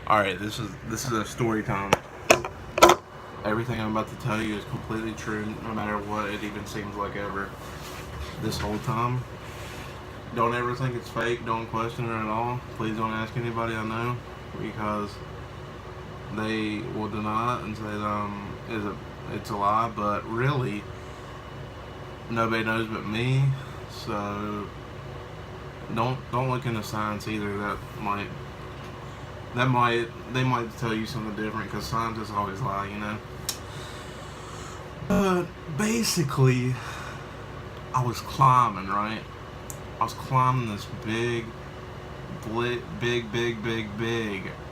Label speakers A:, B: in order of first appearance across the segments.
A: Alright, this is a story time. Everything I'm about to tell you is completely true, no matter what it even seems like ever. This whole time. Don't ever think it's fake, don't question it at all. Please don't ask anybody I know, because they will deny it and say it's a lie, but really nobody knows but me, so don't look into science either. They might tell you something different, because scientists always lie, you know. But basically, I was climbing, right? I was climbing this big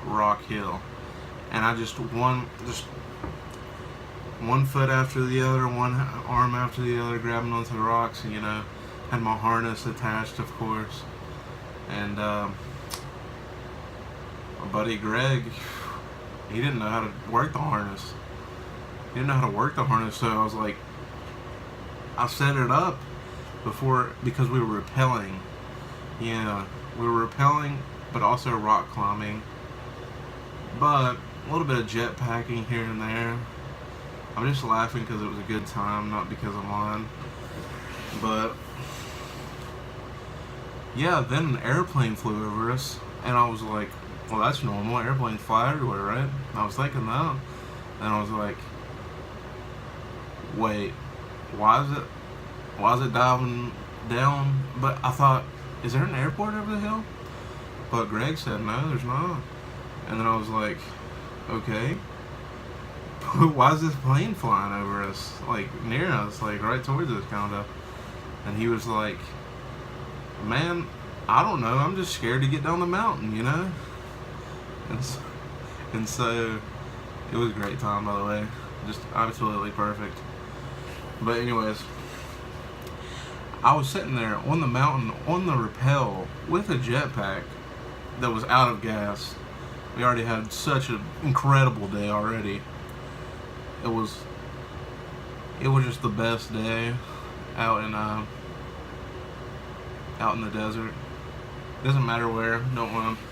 A: rock hill, and I just one foot after the other, one arm after the other, grabbing onto the rocks, and had my harness attached, of course, and my buddy Greg, he didn't know how to work the harness. So I was like, I set it up before, because we were rappelling. Yeah, we were rappelling, but also rock climbing. But a little bit of jet packing here and there. I'm just laughing because it was a good time, not because I'm lying. But yeah, then an airplane flew over us, and I was like, well, that's normal. Airplanes fly everywhere, right? I was thinking that, and I was like, wait, why is it diving down? But I thought, is there an airport over the hill? But Greg said, no, there's not. And then I was like, okay, why is this plane flying over us, like near us, like right towards us, kind of? And he was like, man, I don't know, I'm just scared to get down the mountain, And so it was a great time, by the way, just absolutely perfect. But anyways, I was sitting there on the mountain, on the rappel, with a jetpack that was out of gas. We already had such an incredible day already. It was just the best day out in the desert. Doesn't matter where. Don't want to.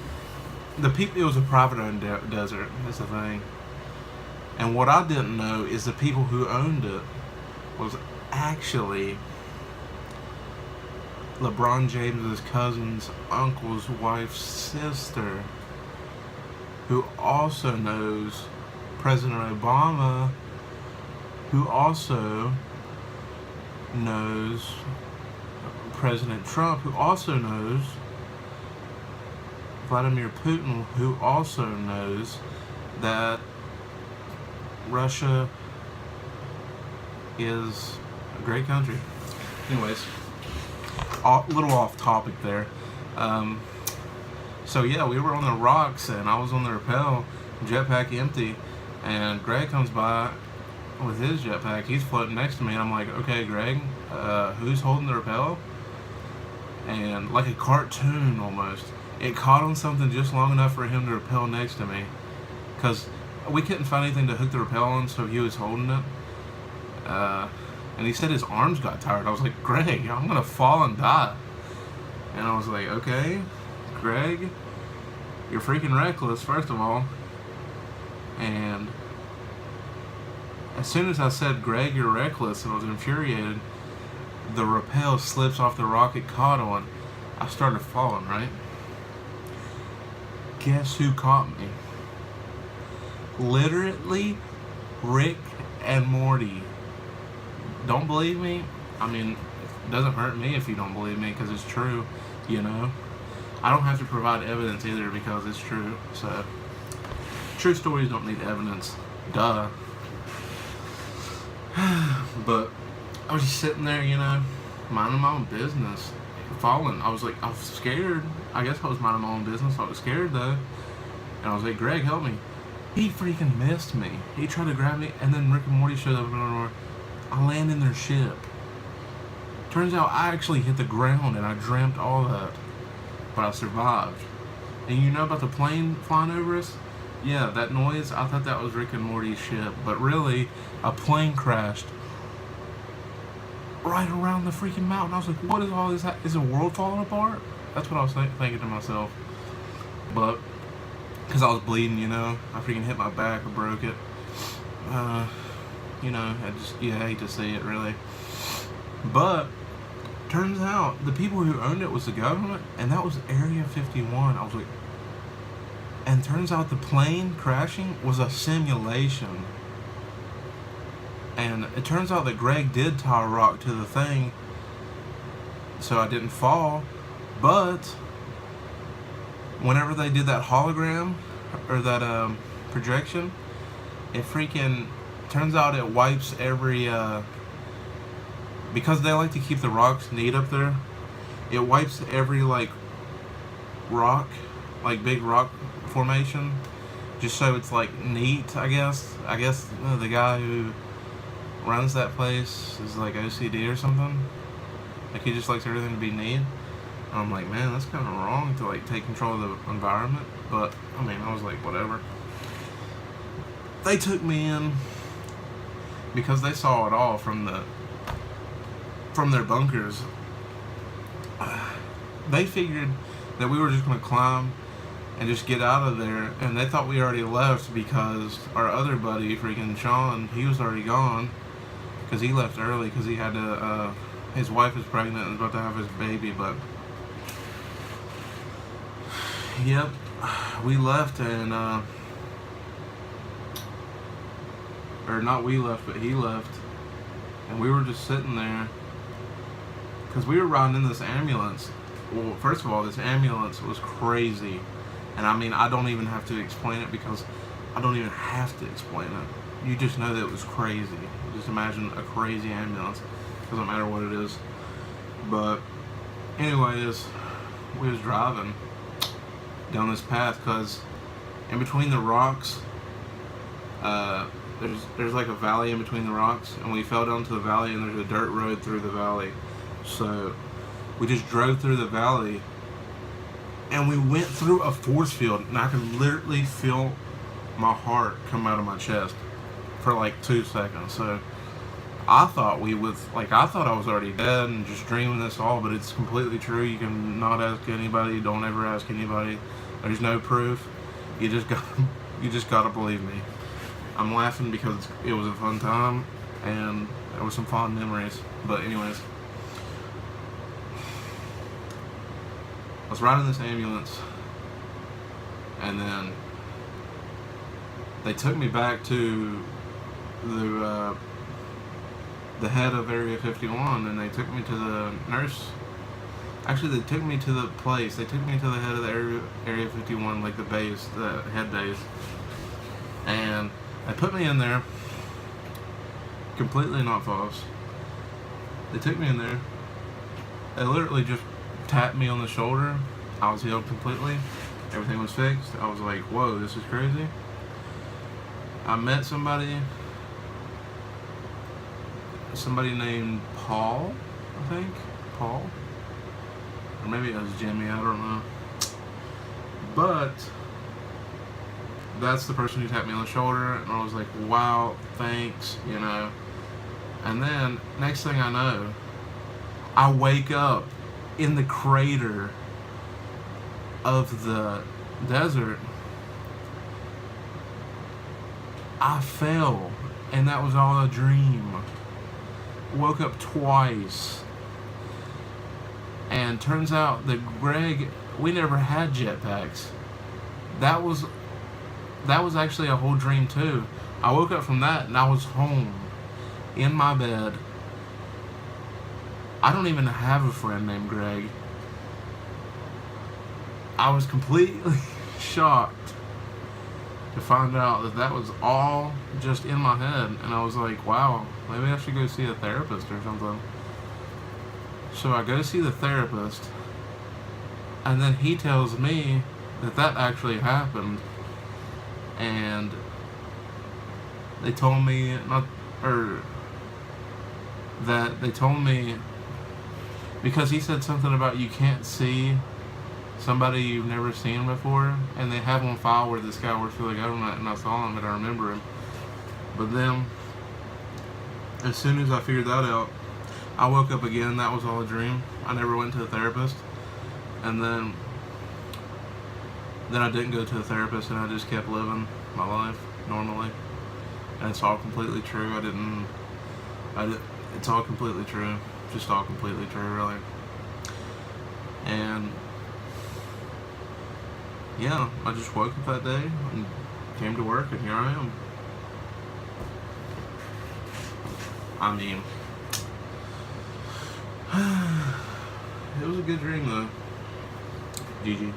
A: It was a private-owned desert. That's the thing. And what I didn't know is the people who owned it was actually LeBron James's cousin's uncle's wife's sister, who also knows President Obama, who also knows President Trump, who also knows Vladimir Putin, who also knows that Russia is a great country. Anyways, a little off topic there. So yeah, we were on the rocks, and I was on the rappel, jetpack empty, and Greg comes by with his jetpack. He's floating next to me, and I'm like, okay, Greg, who's holding the rappel? And like a cartoon almost, it caught on something just long enough for him to rappel next to me, because we couldn't find anything to hook the rappel on, so he was holding it. And he said his arms got tired. I was like, Greg, I'm gonna fall and die. And I was like, okay, Greg, you're freaking reckless, first of all. And as soon as I said, Greg, you're reckless, and I was infuriated, the rappel slips off the rock it caught on. I started falling, right? Guess who caught me? Literally, Rick and Morty. Don't believe me? I mean, it doesn't hurt me if you don't believe me, because it's true, I don't have to provide evidence either, because it's true. So, true stories don't need evidence. Duh. But I was just sitting there, minding my own business, falling. I was scared. I guess I was minding my own business. I was scared, though. And I was like, Greg, help me. He freaking missed me. He tried to grab me, and then Rick and Morty showed up, and I land in their ship. Turns out I actually hit the ground, and I dreamt all that. But I survived. And you know about the plane flying over us? Yeah, that noise, I thought that was Rick and Morty's ship. But really, a plane crashed right around the freaking mountain. I was like, what is all this? Is the world falling apart? That's what I was thinking to myself. But because I was bleeding, you know. I freaking hit my back, I broke it. You know, you hate to see it, really. But turns out the people who owned it was the government, and that was Area 51. I was like, and turns out the plane crashing was a simulation. And it turns out that Greg did tie a rock to the thing so I didn't fall. But whenever they did that hologram or that projection, it freaking turns out it wipes every because they like to keep the rocks neat up there. It wipes every like rock, like big rock formation, just so it's like neat. I guess the guy who runs that place is like OCD or something. Like he just likes everything to be neat. And I'm like, man, that's kind of wrong to like take control of the environment. But I mean, I was like, whatever. They took me in because they saw it all from their bunkers. They figured that we were just going to climb and just get out of there, and they thought we already left because our other buddy, freaking Sean, he was already gone because he left early because he had to, his wife is pregnant and was about to have his baby. But yep, we left, and or not we left, but he left, and we were just sitting there because we were riding in this ambulance. Well, first of all, this ambulance was crazy, and I mean, I don't even have to explain it because I don't even have to explain it. You just know that it was crazy. Just imagine a crazy ambulance. Doesn't matter what it is. But anyways, we was driving down this path because in between the rocks, there's like a valley in between the rocks, and we fell down to the valley, and there's a dirt road through the valley. So we just drove through the valley, and we went through a force field, and I could literally feel my heart come out of my chest for like 2 seconds. So I thought I thought I was already dead and just dreaming this all, but it's completely true. You can not ask anybody. Don't ever ask anybody. There's no proof. You just gotta believe me. I'm laughing because it was a fun time and there were some fond memories. But anyways, I was riding this ambulance, and then they took me back to the head of Area 51, and they took me to the nurse. Actually, they took me to the place. They took me to the head of the Area 51, like the base, the head base, and they put me in there. Completely not false. They took me in there. They literally just tapped me on the shoulder. I was healed completely. Everything was fixed. I was like, whoa, this is crazy. I met somebody named Paul, I think. Paul? Or maybe it was Jimmy, I don't know. But that's the person who tapped me on the shoulder, and I was like, wow, thanks, you know. And then, next thing I know, I wake up in the crater of the desert. I fell, and that was all a dream. Woke up twice, and turns out that Greg, we never had jetpacks. That was actually a whole dream too. I woke up from that, and I was home in my bed. I don't even have a friend named Greg. I was completely shocked to find out that that was all just in my head, and I was like, wow, maybe I should go see a therapist or something. So I go see the therapist, and then he tells me that that actually happened, and they told me because he said something about you can't see somebody you've never seen before, and they have on file where this guy works for the government, and I saw him and I remember him. But then, as soon as I figured that out, I woke up again. That was all a dream. I never went to a therapist. And then then I didn't go to a therapist, and I just kept living my life normally. And it's all completely true. It's all completely true. Just all completely true, really. And yeah, I just woke up that day and came to work, and here I am. I mean, it was a good dream though. GG.